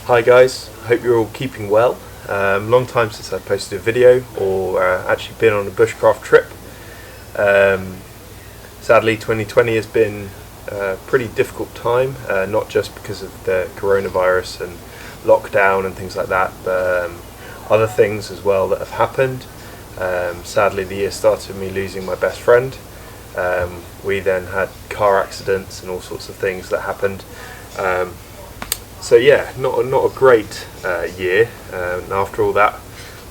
Hi guys, hope you're all keeping well. Long time since I posted a video or actually been on a bushcraft trip. Sadly 2020 has been a pretty difficult time, not just because of the coronavirus and lockdown and things like that, but other things as well that have happened. Sadly the year started with me losing my best friend. We then had car accidents and all sorts of things that happened. So yeah, not a great year. And after all that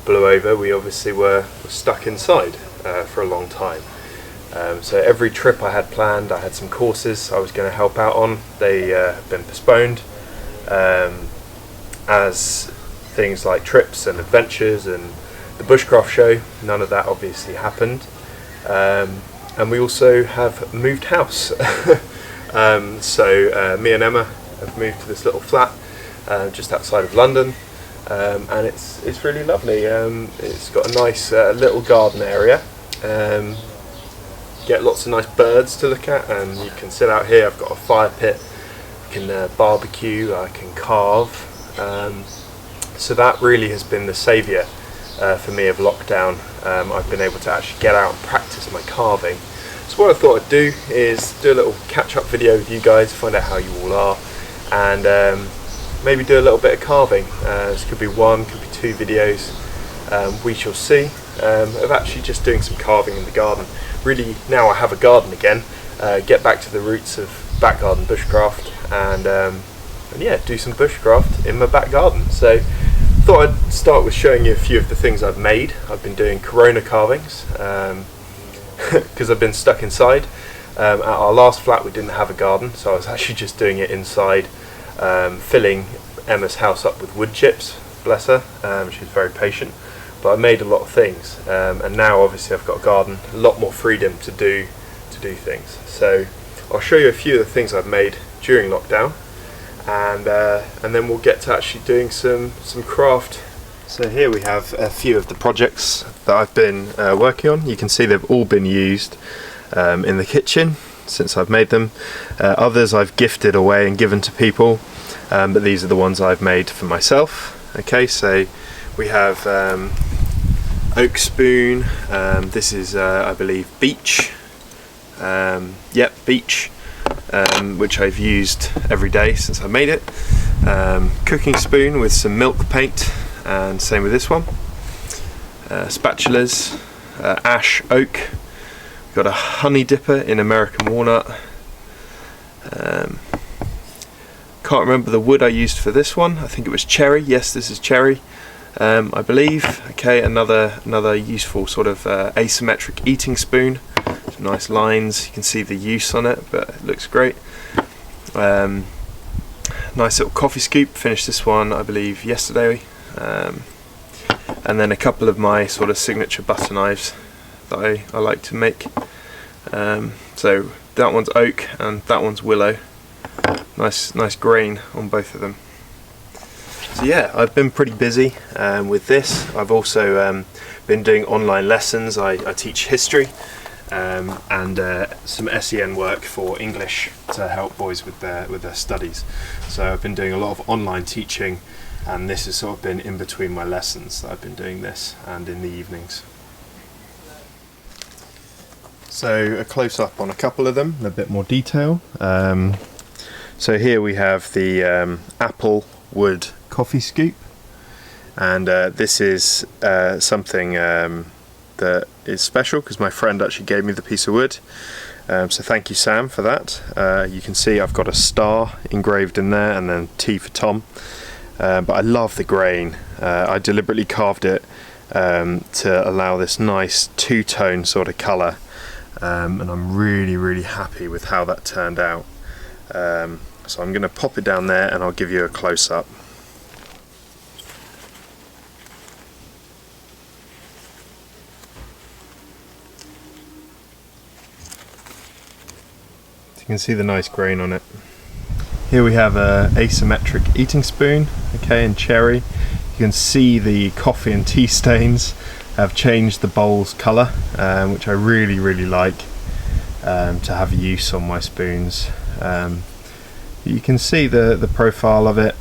blew over, we obviously were stuck inside for a long time. So every trip I had planned, I had some courses I was going to help out on. They have been postponed, as things like trips and adventures and the Bushcraft show, none of that obviously happened. And we also have moved house. So me and Emma have moved to this little flat just outside of London, and it's really lovely. It's got a nice little garden area. Get lots of nice birds to look at, and you can sit out here. I've got a fire pit, I can barbecue, I can carve. So that really has been the saviour for me of lockdown. I've been able to actually get out and practice my carving. So what I thought I'd do is do a little catch-up video with you guys, find out how you all are, and maybe do a little bit of carving. This could be one, could be two videos, we shall see, of actually just doing some carving in the garden. Really, now I have a garden again, get back to the roots of back garden bushcraft, and yeah, do some bushcraft in my back garden. So thought I'd start with showing you a few of the things I've made. I've been doing corona carvings because I've been stuck inside. At our last flat we didn't have a garden, so I was actually just doing it inside, filling Emma's house up with wood chips, bless her. She's very patient, but I made a lot of things, and now obviously I've got a garden, a lot more freedom to do things. So I'll show you a few of the things I've made during lockdown, and then we'll get to actually doing some craft. So here we have a few of the projects that I've been working on. You can see they've all been used in the kitchen since I've made them. Others I've gifted away and given to people, but these are the ones I've made for myself. Okay, so we have oak spoon. This is I believe beech. Yep, beech, which I've used every day since I made it. Cooking spoon with some milk paint, and same with this one. Spatulas, ash, oak. Got a honey dipper in American walnut. Can't remember the wood I used for this one. I think it was cherry. Yes, this is cherry, I believe. Okay, another useful sort of asymmetric eating spoon. Some nice lines. You can see the use on it, but it looks great. Nice little coffee scoop. Finished this one, I believe, yesterday. And then a couple of my sort of signature butter knives that I like to make. So that one's oak and that one's willow. Nice grain on both of them. So yeah, I've been pretty busy with this. I've also been doing online lessons. I teach history and some SEN work for English to help boys with their studies. So I've been doing a lot of online teaching, and this has sort of been in between my lessons that I've been doing this, and in the evenings. So a close-up on a couple of them in a bit more detail. So here we have the apple wood coffee scoop, and this is something that is special because my friend actually gave me the piece of wood. So thank you, Sam, for that. You can see I've got a star engraved in there, and then T for Tom. But I love the grain. I deliberately carved it to allow this nice two-tone sort of colour, and I'm really happy with how that turned out. So I'm going to pop it down there and I'll give you a close-up. You can see the nice grain on it. Here we have a asymmetric eating spoon, okay, in cherry. You can see the coffee and tea stains have changed the bowl's colour, which I really like to have use on my spoons. You can see the profile of it.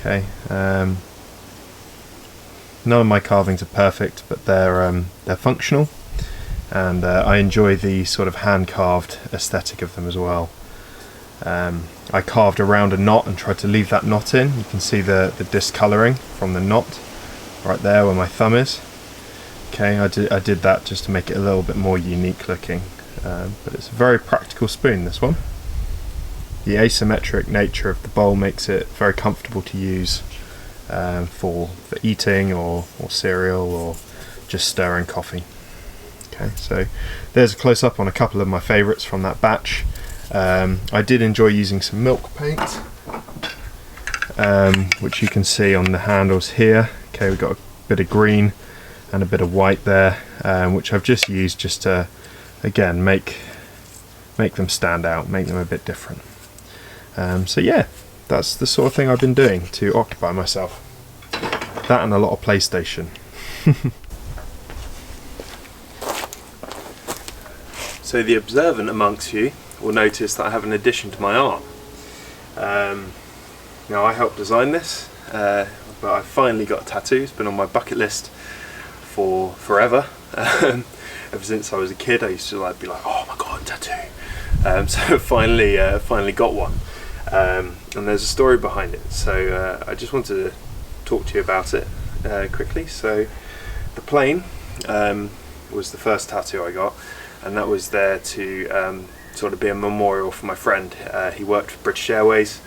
Okay, Okay, none of my carvings are perfect, but they're functional, and I enjoy the sort of hand-carved aesthetic of them as well. I carved around a knot and tried to leave that knot in. You can see the discolouring from the knot right there where my thumb is. Okay, I did that just to make it a little bit more unique looking, but it's a very practical spoon, this one. The asymmetric nature of the bowl makes it very comfortable to use for eating or cereal or just stirring coffee. Okay, so there's a close-up on a couple of my favourites from that batch. I did enjoy using some milk paint, which you can see on the handles here. Okay, we've got a bit of green and a bit of white there, which I've just used just to, again, make them stand out, make them a bit different. So yeah, that's the sort of thing I've been doing to occupy myself. That and a lot of PlayStation. So the observant amongst you will notice that I have an addition to my arm. Now I helped design this, but I finally got a tattoo. It's been on my bucket list for forever. Ever since I was a kid, I used to be like, oh my god, tattoo. So finally got one. And there's a story behind it, so I just wanted to talk to you about it quickly. So the plane was the first tattoo I got, and that was there to sort of be a memorial for my friend. He worked for British Airways.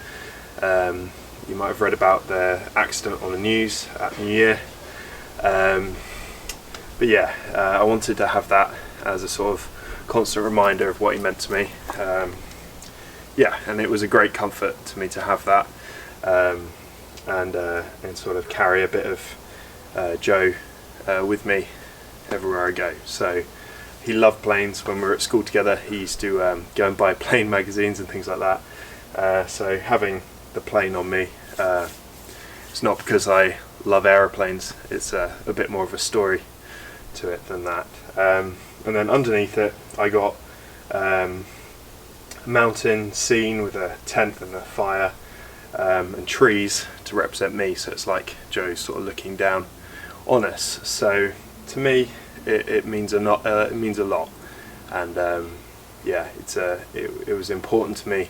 You might have read about the accident on the news at New Year. But yeah, I wanted to have that as a sort of constant reminder of what he meant to me. Yeah, and it was a great comfort to me to have that, and sort of carry a bit of Joe with me everywhere I go. So he loved planes. When we were at school together, he used to go and buy plane magazines and things like that. So having the plane on me, it's not because I love aeroplanes, it's a bit more of a story to it than that. And then underneath it I got mountain scene with a tent and a fire, and trees to represent me, so it's like Joe's sort of looking down on us. So to me it means a lot, and yeah, it was important to me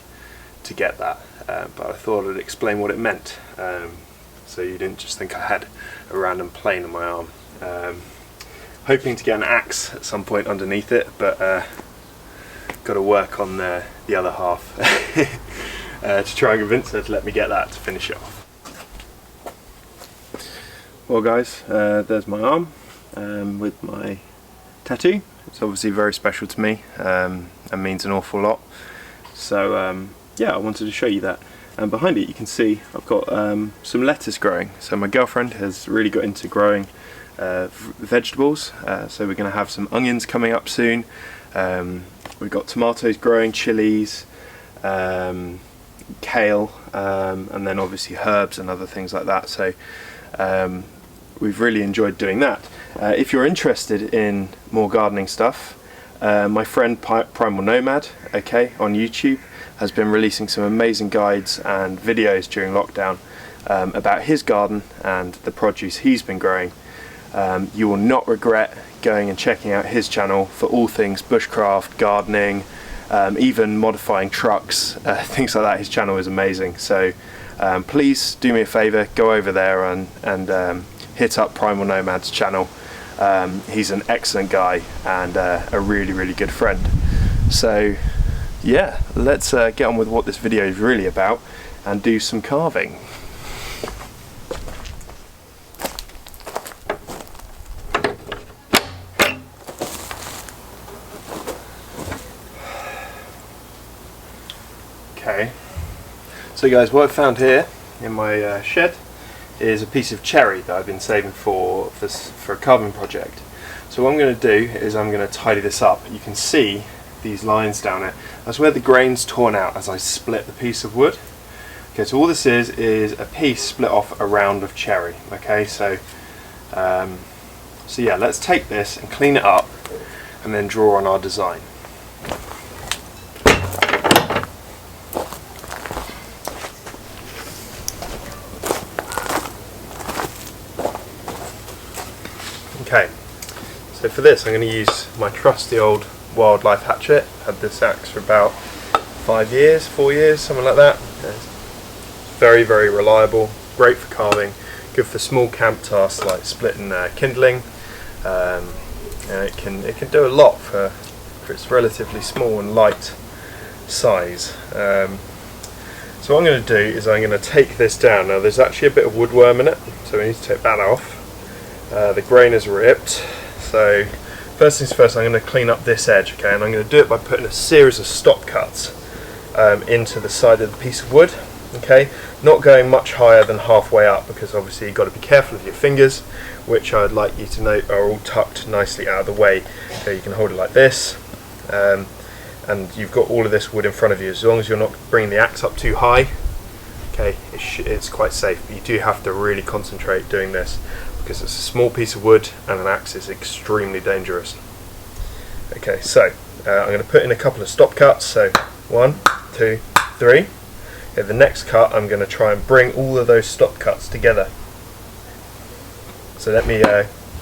to get that, but I thought I'd explain what it meant, so you didn't just think I had a random plane on my arm. Hoping to get an axe at some point underneath it, but got to work on the other half to try and convince her to let me get that to finish it off. Well guys, there's my arm with my tattoo. It's obviously very special to me, and means an awful lot. So yeah, I wanted to show you that. And behind it you can see I've got some lettuce growing. So my girlfriend has really got into growing vegetables, so we're going to have some onions coming up soon. We've got tomatoes growing, chilies, kale, and then obviously herbs and other things like that. So we've really enjoyed doing that. If you're interested in more gardening stuff, my friend Primal Nomad, okay, on YouTube, has been releasing some amazing guides and videos during lockdown about his garden and the produce he's been growing. You will not regret going and checking out his channel for all things bushcraft, gardening, even modifying trucks, things like that. His channel is amazing, so please do me a favour, go over there and hit up Primal Nomad's channel. He's an excellent guy and a really good friend. So yeah, let's get on with what this video is really about and do some carving. Okay, so guys, what I've found here in my shed is a piece of cherry that I've been saving for a carving project. So what I'm going to do is I'm going to tidy this up. You can see these lines down it. That's where the grain's torn out as I split the piece of wood. Okay, so all this is a piece split off a round of cherry. Okay, so yeah, let's take this and clean it up and then draw on our design. Okay, so for this I'm going to use my trusty old wildlife hatchet. Had this axe for about 4 years, something like that. It's very, very reliable, great for carving, good for small camp tasks like splitting kindling. And it can do a lot for its relatively small and light size. So what I'm going to do is I'm going to take this down. Now there's actually a bit of woodworm in it, so we need to take that off. The grain is ripped, so first things first, I'm going to clean up this edge, okay, and I'm going to do it by putting a series of stop cuts into the side of the piece of wood, okay, not going much higher than halfway up, because obviously you've got to be careful of your fingers, which I'd like you to note are all tucked nicely out of the way. Okay, you can hold it like this, and you've got all of this wood in front of you. As long as you're not bringing the axe up too high, okay, it's quite safe. But you do have to really concentrate doing this, because it's a small piece of wood and an axe is extremely dangerous. Okay, so I'm going to put in a couple of stop cuts, so 1, 2, 3. Okay, the next cut I'm going to try and bring all of those stop cuts together. So let me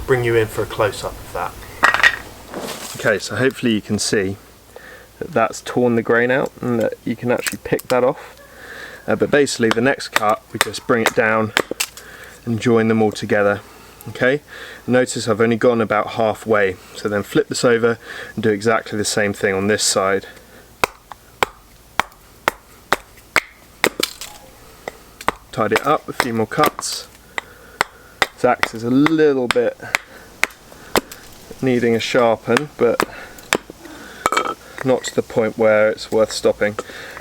bring you in for a close-up of that. Okay, so hopefully you can see that that's torn the grain out and that you can actually pick that off. But basically the next cut, we just bring it down and join them all together. Okay, notice I've only gone about halfway, so then flip this over and do exactly the same thing on this side. Tied it up, a few more cuts. This axe is a little bit needing a sharpen, but not to the point where it's worth stopping.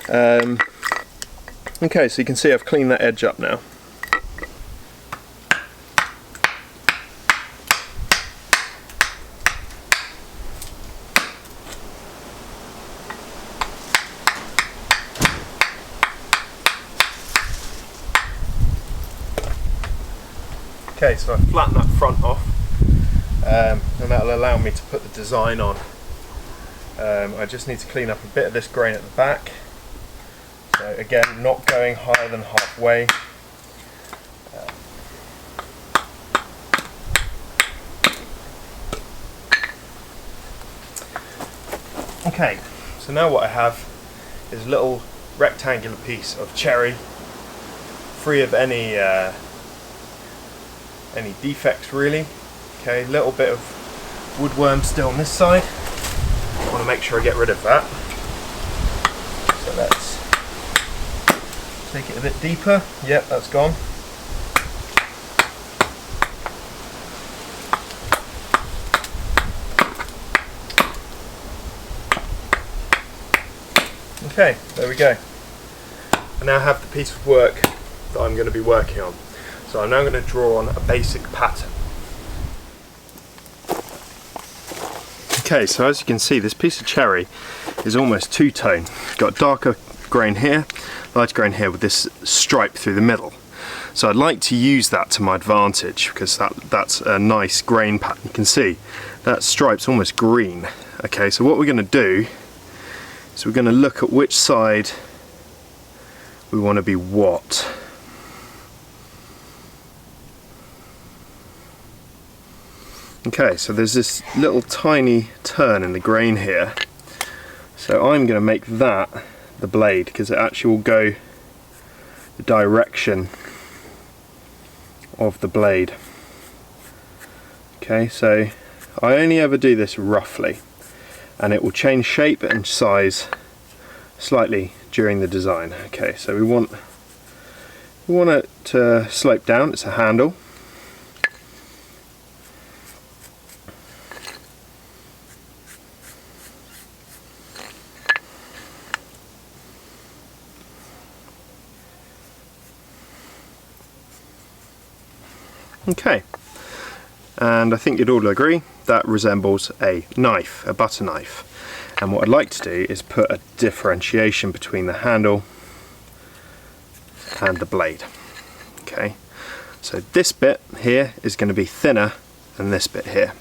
Okay, so you can see I've cleaned that edge up now. Okay, so I flatten that front off, and that'll allow me to put the design on. I just need to clean up a bit of this grain at the back. So again, not going higher than halfway. Okay, so now what I have is a little rectangular piece of cherry, free of any defects really. Okay, a little bit of woodworm still on this side. I want to make sure I get rid of that. So let's take it a bit deeper. Yep, that's gone. Okay, there we go. I now have the piece of work that I'm going to be working on. So I'm now going to draw on a basic pattern. Okay, so as you can see, this piece of cherry is almost two-tone. It's got darker grain here, lighter grain here, with this stripe through the middle. So I'd like to use that to my advantage, because that's a nice grain pattern. You can see that stripe's almost green. Okay, so what we're going to do is we're going to look at which side we want to be what. Okay, so there's this little tiny turn in the grain here, so I'm going to make that the blade, because it actually will go the direction of the blade. Okay, so I only ever do this roughly, and it will change shape and size slightly during the design. Okay, so we want it to slope down. It's a handle. Okay, and I think you'd all agree that resembles a knife, a butter knife. And what I'd like to do is put a differentiation between the handle and the blade. Okay, so this bit here is going to be thinner than this bit here.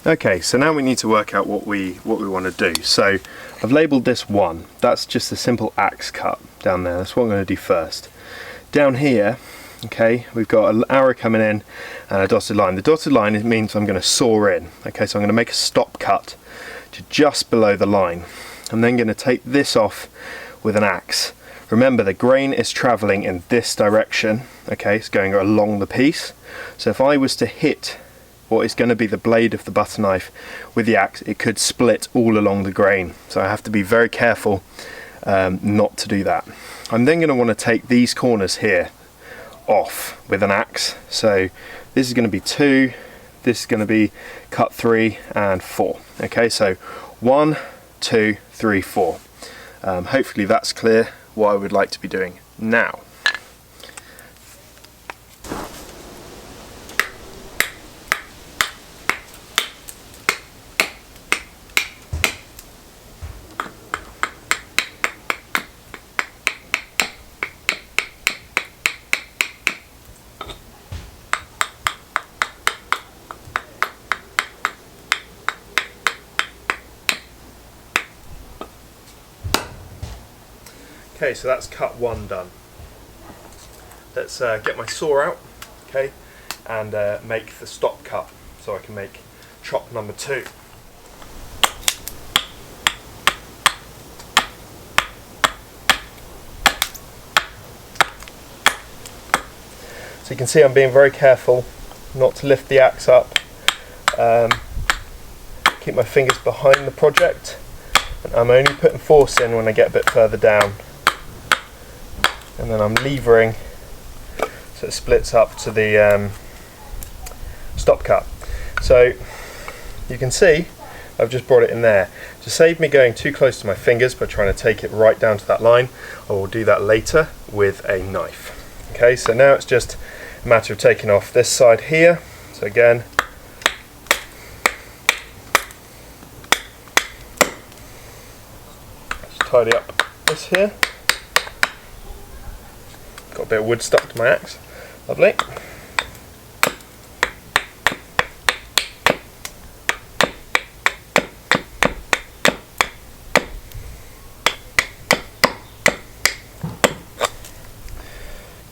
Okay, so now we need to work out what we want to do. So I've labelled this 1. That's just a simple axe cut down there. That's what I'm going to do first. Down here, okay, we've got an arrow coming in and a dotted line. The dotted line means I'm going to saw in. Okay, so I'm going to make a stop cut to just below the line. I'm then going to take this off with an axe. Remember, the grain is traveling in this direction. Okay, it's going along the piece. So if I was to hit what is going to be the blade of the butter knife with the axe, it could split all along the grain. So I have to be very careful not to do that. I'm then going to want to take these corners here off with an axe. So this is going to be 2, this is going to be cut 3 and 4. Okay, so 1, 2, 3, 4. Hopefully that's clear what I would like to be doing now. Okay, so that's cut 1 done. Let's get my saw out, okay, and make the stop cut so I can make chop number 2. So you can see I'm being very careful not to lift the axe up, keep my fingers behind the project, and I'm only putting force in when I get a bit further down. And then I'm levering so it splits up to the stop cut. So you can see I've just brought it in there. To save me going too close to my fingers by trying to take it right down to that line, I will do that later with a knife. Okay, so now it's just a matter of taking off this side here. So again, just tidy up this here. Got a bit of wood stuck to my axe. Lovely.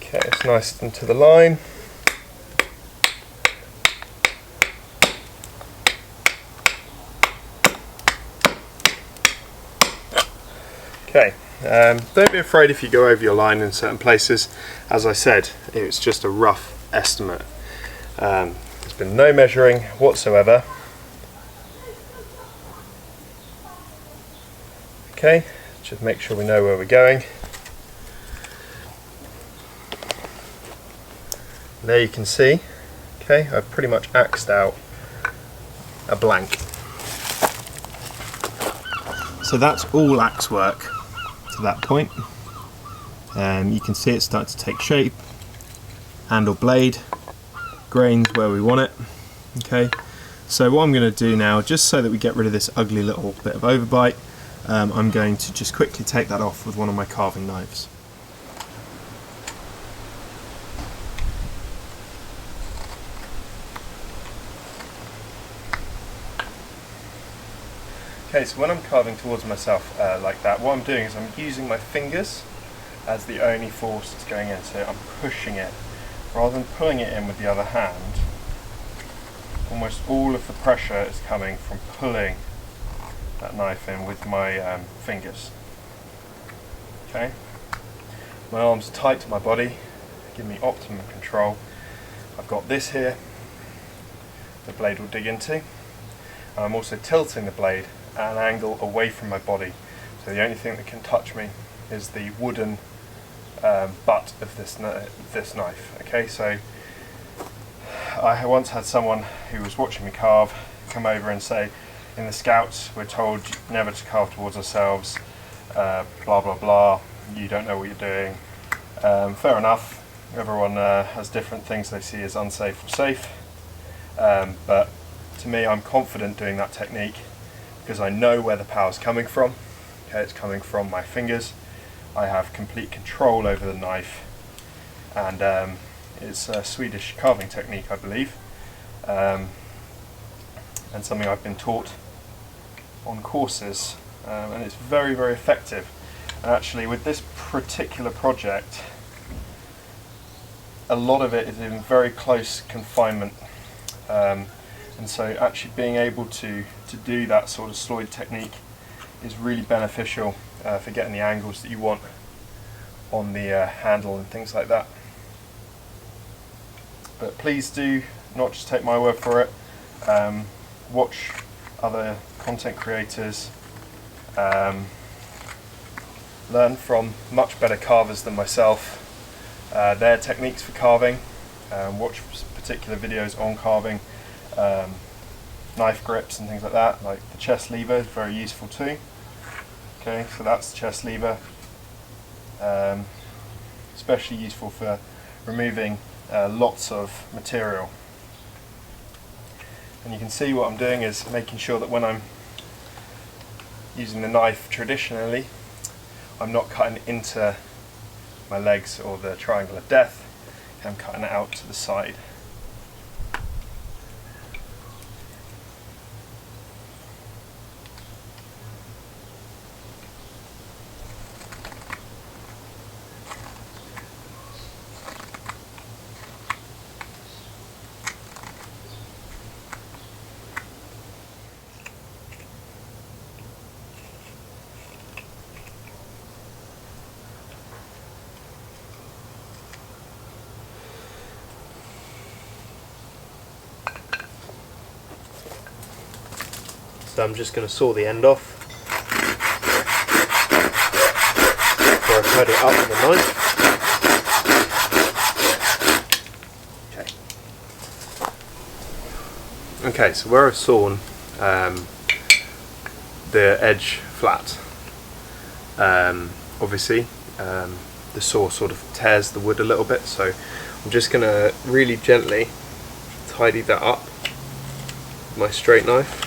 Okay, it's nice into the line. Okay. Don't be afraid if you go over your line in certain places. As I said, it's just a rough estimate. There's been no measuring whatsoever. Okay, just make sure we know where we're going. There you can see, okay, I've pretty much axed out a blank. So that's all axe work to that point. You can see it start to take shape, handle blade, grains where we want it. Okay, so what I'm going to do now, just so that we get rid of this ugly little bit of overbite, I'm going to just quickly take that off with one of my carving knives. Okay, so when I'm carving towards myself like that, what I'm doing is I'm using my fingers as the only force that's going in, so I'm pushing it rather than pulling it in with the other hand. Almost all of the pressure is coming from pulling that knife in with my fingers. Okay, my arms are tight to my body, give me optimum control. I've got this here, the blade will dig into, and I'm also tilting the blade at an angle away from my body, so the only thing that can touch me is the wooden butt of this knife. Okay, so I once had someone who was watching me carve come over and say, in the Scouts we're told never to carve towards ourselves, blah blah blah, you don't know what you're doing. Fair enough, everyone has different things they see as unsafe or safe, but to me, I'm confident doing that technique because I know where the power's coming from. Okay, it's coming from my fingers. I have complete control over the knife, and it's a Swedish carving technique, I believe, and something I've been taught on courses, and it's very, very effective. And actually, with this particular project, a lot of it is in very close confinement, and so actually being able to do that sort of sloyd technique is really beneficial for getting the angles that you want on the handle and things like that. But please do not just take my word for it, watch other content creators, learn from much better carvers than myself, their techniques for carving, watch particular videos on carving, knife grips and things like that, like the chest lever is very useful too. Okay, so that's the chest lever, especially useful for removing lots of material. And you can see what I'm doing is making sure that when I'm using the knife traditionally, I'm not cutting into my legs or the triangle of death, I'm cutting it out to the side. So I'm just going to saw the end off before I cut it up with the knife. Okay, so where I've sawn the edge flat, obviously the saw sort of tears the wood a little bit, so I'm just going to really gently tidy that up with my straight knife.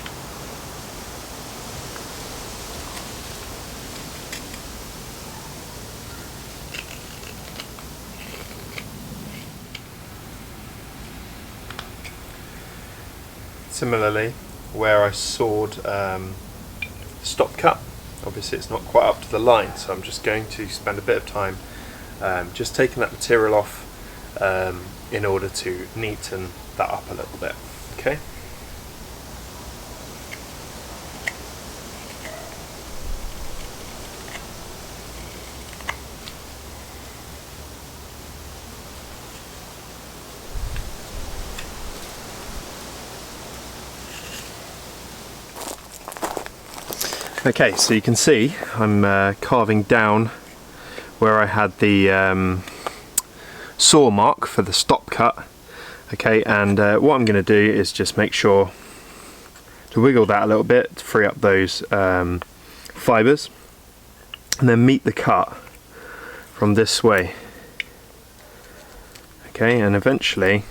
Similarly, where I sawed stop cut, obviously it's not quite up to the line, so I'm just going to spend a bit of time just taking that material off in order to neaten that up a little bit. Okay. Okay, so you can see I'm carving down where I had the saw mark for the stop cut. Okay, and what I'm going to do is just make sure to wiggle that a little bit to free up those fibres, and then meet the cut from this way. Okay, and eventually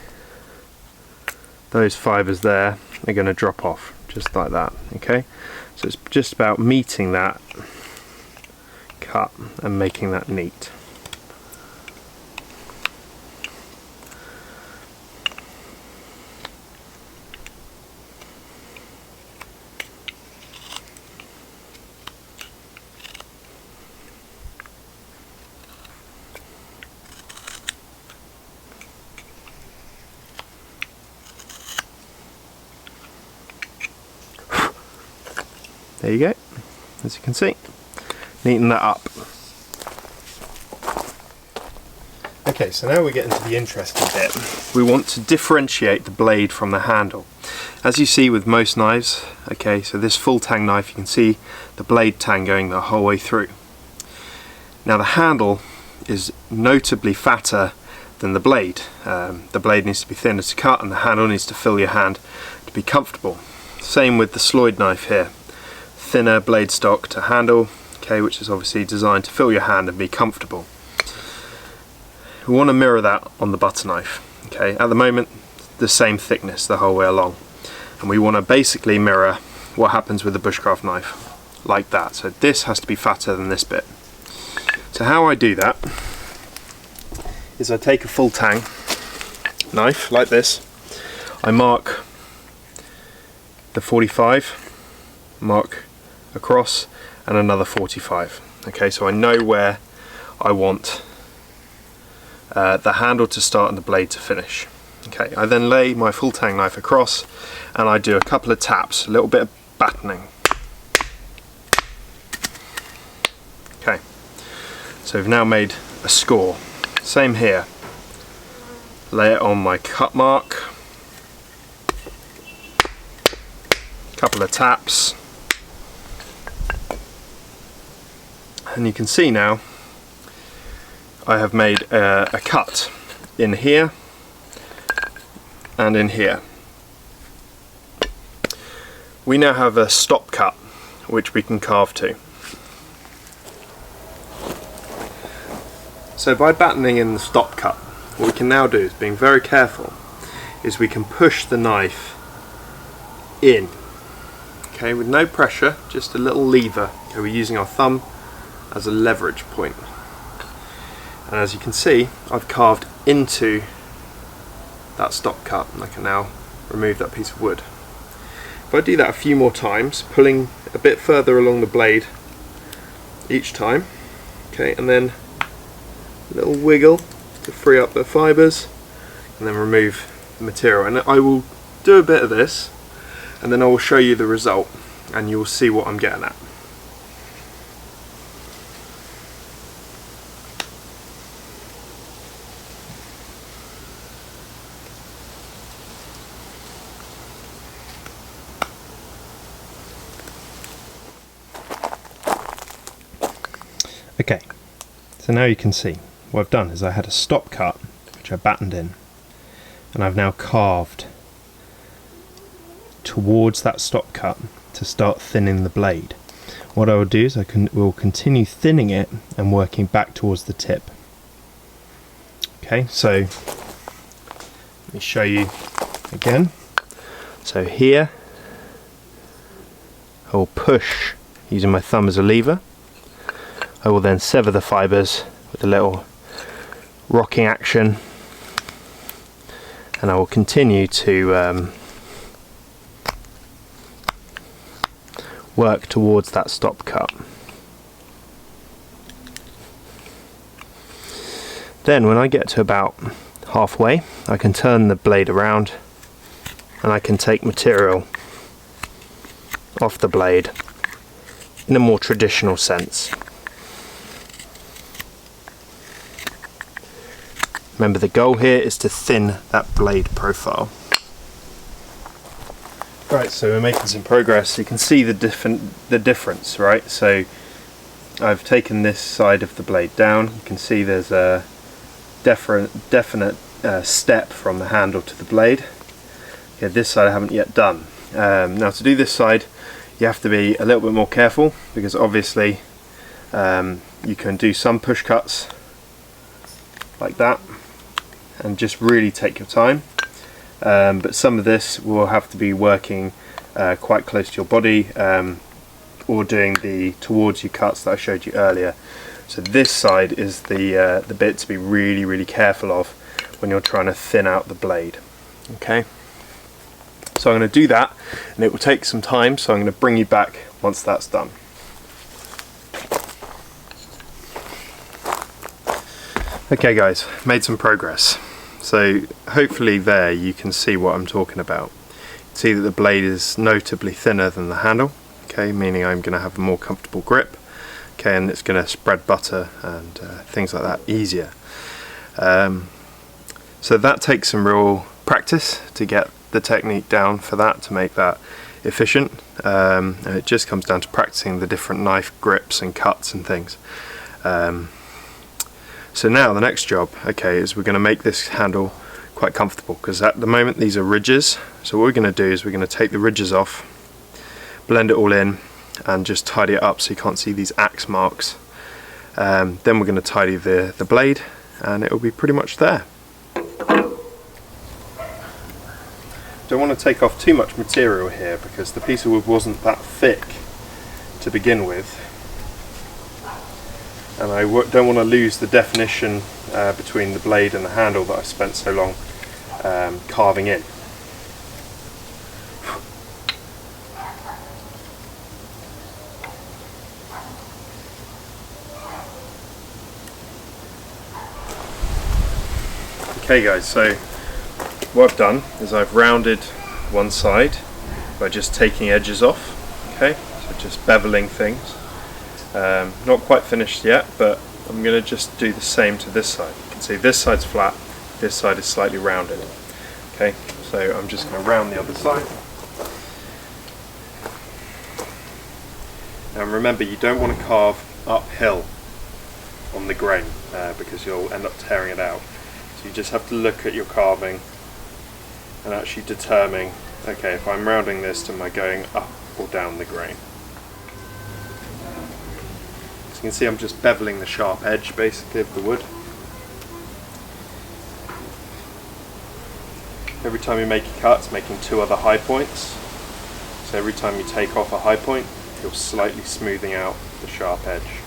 those fibres there are going to drop off just like that. Okay, so it's just about meeting that cut and making that neat. There you go, as you can see, neaten that up. Okay, so now we get into the interesting bit. We want to differentiate the blade from the handle. As you see with most knives, okay, so this full tang knife, you can see the blade tang going the whole way through. Now the handle is notably fatter than the blade. The blade needs to be thinner to cut, and the handle needs to fill your hand to be comfortable. Same with the sloyd knife here. Thinner blade stock to handle, okay, which is obviously designed to fill your hand and be comfortable. We want to mirror that on the butter knife. Okay, at the moment the same thickness the whole way along, and we want to basically mirror what happens with the bushcraft knife, like that. So this has to be fatter than this bit. So how I do that is I take a full tang knife like this, I mark the 45, mark across, and another 45. Okay, so I know where I want the handle to start and the blade to finish. Okay, I then lay my full tang knife across and I do a couple of taps, a little bit of battening. Okay, so we've now made a score. Same here. Lay it on my cut mark. Couple of taps. And you can see now I have made a cut in here and in here. We now have a stop cut which we can carve to. So by battening in the stop cut, what we can now do, is being very careful, is we can push the knife in. Okay, with no pressure, just a little lever. Okay, we're using our thumb as a leverage point. And as you can see, I've carved into that stop cut, and I can now remove that piece of wood. If I do that a few more times, pulling a bit further along the blade each time, okay, and then a little wiggle to free up the fibres, and then remove the material. And I will do a bit of this, and then I will show you the result, and you'll see what I'm getting at. Okay, so now you can see what I've done is I had a stop cut which I battened in, and I've now carved towards that stop cut to start thinning the blade. What I will do is will continue thinning it and working back towards the tip. Okay, so let me show you again. So here I will push using my thumb as a lever. I will then sever the fibres with a little rocking action, and I will continue to work towards that stop cut. Then when I get to about halfway, I can turn the blade around and I can take material off the blade in a more traditional sense. Remember, the goal here is to thin that blade profile. Right, so we're making some progress. You can see the difference, right? So I've taken this side of the blade down. You can see there's a definite step from the handle to the blade. Okay, this side I haven't yet done. Now to do this side, you have to be a little bit more careful, because obviously you can do some push cuts like that and just really take your time, but some of this will have to be working quite close to your body, or doing the towards you cuts that I showed you earlier. So this side is the bit to be really careful of when you're trying to thin out the blade. Okay, so I'm going to do that, and it will take some time, so I'm going to bring you back once that's done. Okay guys, made some progress. So hopefully there you can see what I'm talking about. You can see that the blade is notably thinner than the handle, okay, meaning I'm going to have a more comfortable grip, okay, and it's going to spread butter and things like that easier. So that takes some real practice to get the technique down for that, to make that efficient, and it just comes down to practicing the different knife grips and cuts and things. So now the next job, okay, is we're going to make this handle quite comfortable, because at the moment these are ridges. So what we're going to do is we're going to take the ridges off, blend it all in, and just tidy it up so you can't see these axe marks. Then we're going to tidy the blade, and it will be pretty much there. Don't want to take off too much material here, because the piece of wood wasn't that thick to begin with. And I don't want to lose the definition between the blade and the handle that I spent so long carving in. Okay guys, so what I've done is I've rounded one side by just taking edges off, okay, so just beveling things. Not quite finished yet, but I'm going to just do the same to this side. You can see this side's flat, this side is slightly rounded. Okay, so I'm just going to round the other side. And remember, you don't want to carve uphill on the grain because you'll end up tearing it out. So you just have to look at your carving and actually determine, okay, if I'm rounding this, am I going up or down the grain? So you can see I'm just beveling the sharp edge basically of the wood. Every time you make a cut, it's making two other high points. So every time you take off a high point, you're slightly smoothing out the sharp edge,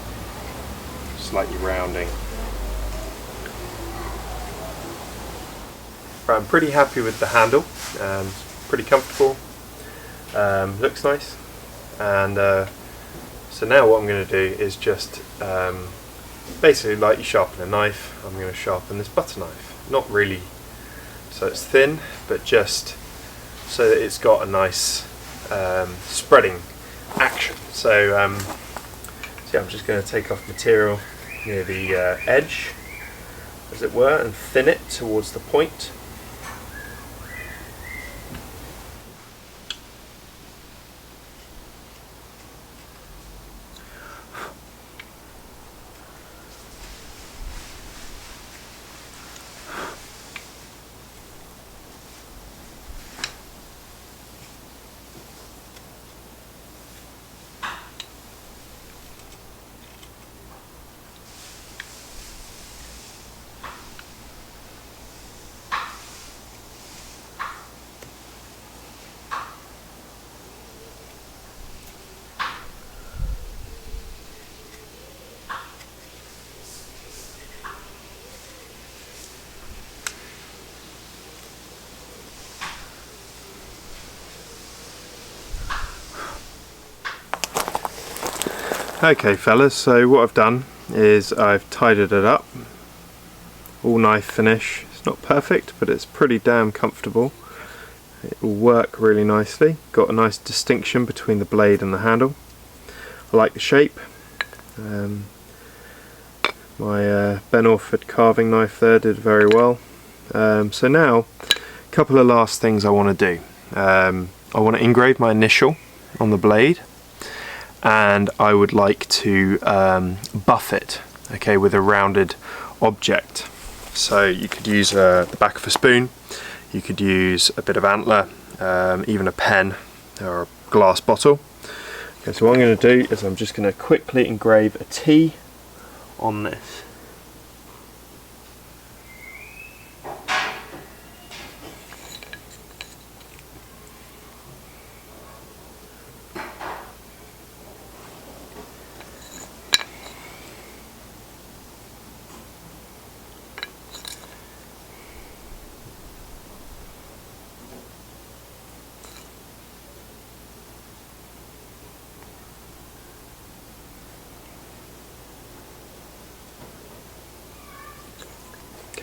slightly rounding. Right, I'm pretty happy with the handle. It's pretty comfortable, looks nice, and so now what I'm going to do is just basically like you sharpen a knife, I'm going to sharpen this butter knife. Not really so it's thin, but just so that it's got a nice spreading action. So, yeah, I'm just going to take off material near the edge, as it were, and thin it towards the point. Okay fellas, so what I've done is I've tidied it up, all knife finish. It's not perfect, but it's pretty damn comfortable. It will work really nicely. Got a nice distinction between the blade and the handle. I like the shape. My Ben Orford carving knife there did very well. So now, a couple of last things I want to do. I want to engrave my initial on the blade, and I would like to buff it, okay, with a rounded object. So you could use the back of a spoon, you could use a bit of antler, even a pen or a glass bottle. Okay, so what I'm going to do is I'm just going to quickly engrave a T on this.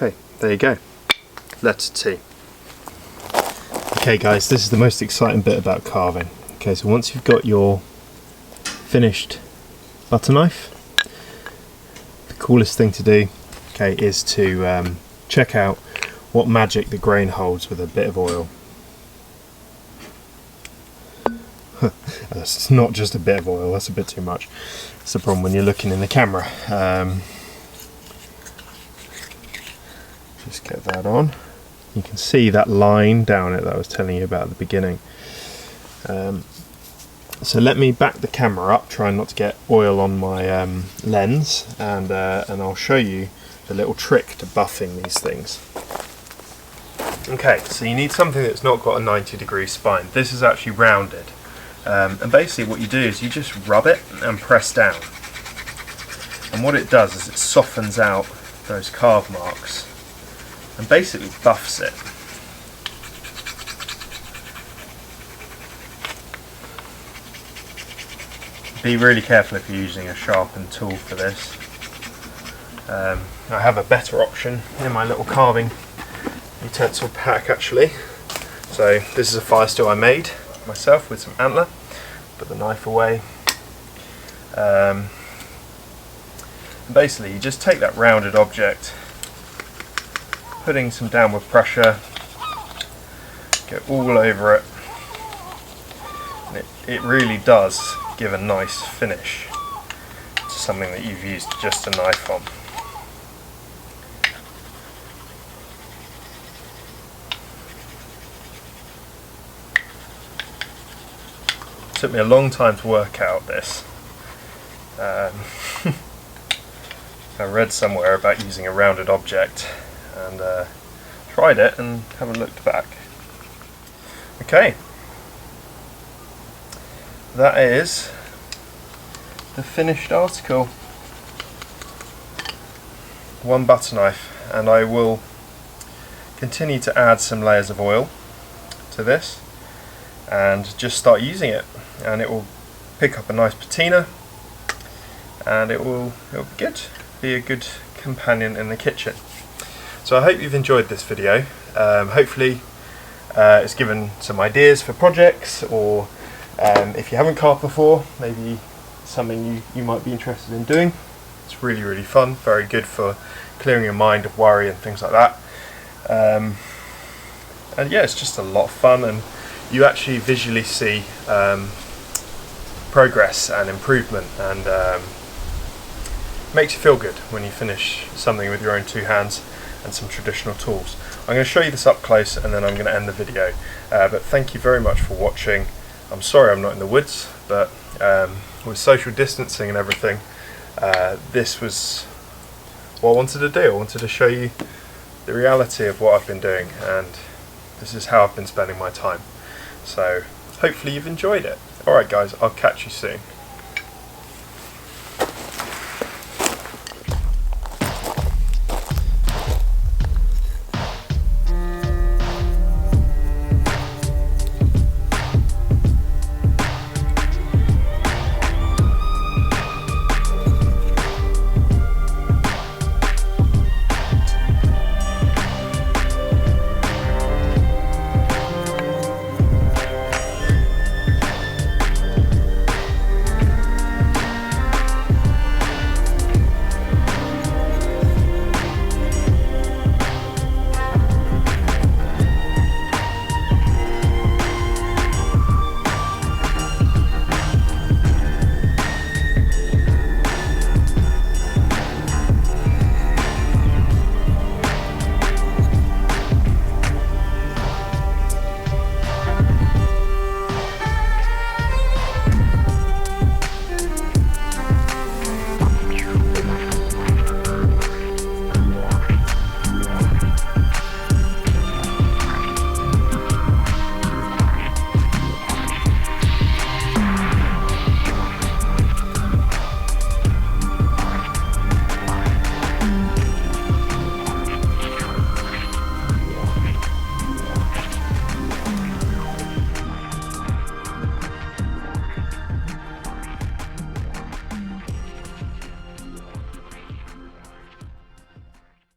Okay, there you go. Letter T. Okay guys, this is the most exciting bit about carving. Okay, so once you've got your finished butter knife, the coolest thing to do, okay, is to check out what magic the grain holds with a bit of oil. It's not just a bit of oil, that's a bit too much. That's the problem when you're looking in the camera. Just get that on. You can see that line down it that I was telling you about at the beginning. So let me back the camera up, trying not to get oil on my lens, and I'll show you the little trick to buffing these things. Okay, so you need something that's not got a 90-degree spine. This is actually rounded. And basically what you do is you just rub it and press down. And what it does is it softens out those carve marks and basically buffs it. Be really careful if you're using a sharpened tool for this. I have a better option in my little carving utensil pack actually. So this is a fire steel I made myself with some antler. Put the knife away. Basically you just take that rounded object, putting some downward pressure, go all over it, and it really does give a nice finish to something that you've used just a knife on. It took me a long time to work out this. I read somewhere about using a rounded object and tried it and haven't looked back. Okay, that is the finished article. One butter knife, and I will continue to add some layers of oil to this and just start using it, and it will pick up a nice patina and it will be a good companion in the kitchen. So I hope you've enjoyed this video. Hopefully it's given some ideas for projects, or if you haven't carved before, maybe something you might be interested in doing. It's really fun, very good for clearing your mind of worry and things like that. And yeah, it's just a lot of fun, and you actually visually see progress and improvement, and makes you feel good when you finish something with your own two hands and some traditional tools. I'm going to show you this up close and then I'm going to end the video, but thank you very much for watching. I'm sorry I'm not in the woods, but with social distancing and everything, this was what I wanted to do. I wanted to show you the reality of what I've been doing, and this is how I've been spending my time. So hopefully you've enjoyed it. Alright guys, I'll catch you soon.